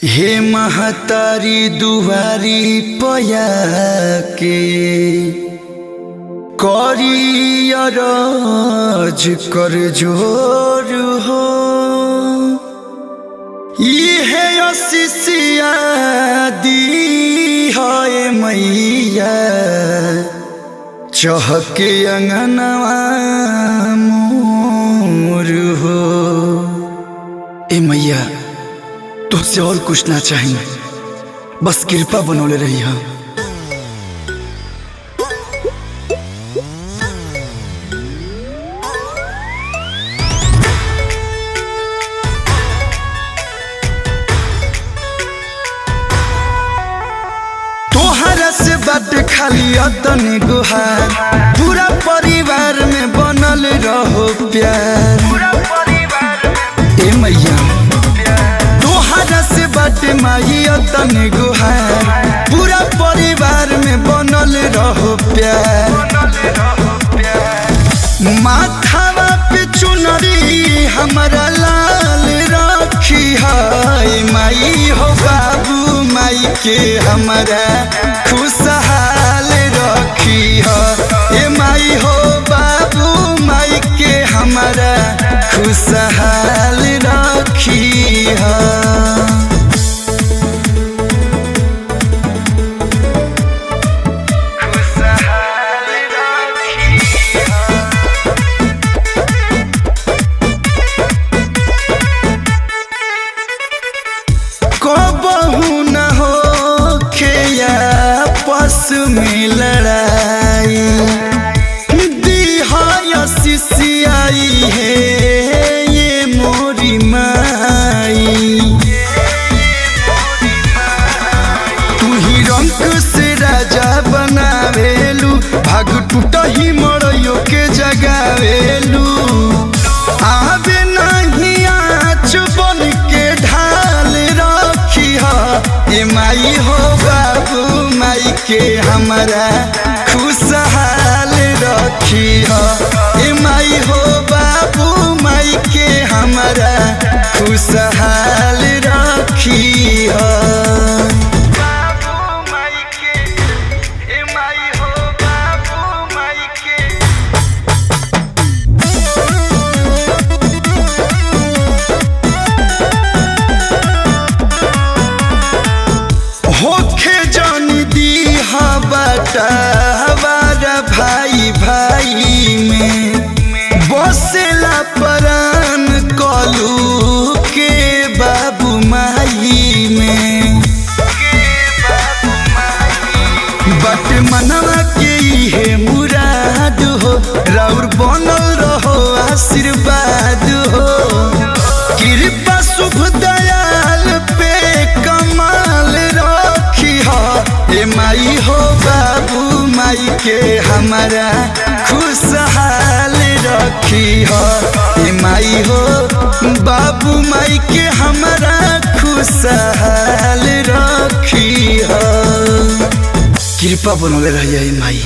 हे महतारी दुआरी पया के करियरज कर जोर हो ये असिसिया दी है मैया चहके अंगनवा मोर हो। ए मैया तुझसे और कुछ ना चाहिए, बस कृपा बनौले रही है। तोहरा से बात खाली अतन गुहार, पूरा परिवार में बनल रहो प्यार। ए मैया तोहरा से बात माही अतन गुहार, पूरा परिवार में बनल रहो प्यार। माथावा पे चुनरी हमारा लाल रखी है माई हो, बाबू माई के हमारा खुशहाल रखी है। ए माई हो बाबू माई के हमारा खुशहाल रखी है। में लड़ाई दिहाया सिसियाई है ये मोरी माई। तू ही रंग से राजा बनावेलू, भाग टूटा ही मड़ियों के जगावेलू। आवे नहीं आँच बन के ढाल रखी है। ए माई हो बाबू माई के हमारा खुशहाल रखी है। ए माई हो बाबू माई के हमारा खुशहाल रखी है। होखे जान दी हमारा भाई भाई में बसेला परान कलू के बाबू माई में। बट मनवा के है मुराद हो, राउर बनल रहो आशीर्वाद हो। कृपा शुभ दयाल पे कमाल रखी है। ए माई हो बाबू माई के हमारा खुशहाल रखी है। ए माई हो बाबू माई के हमारा खुशहाल रखी है। कृपा बनौले रहिए माई।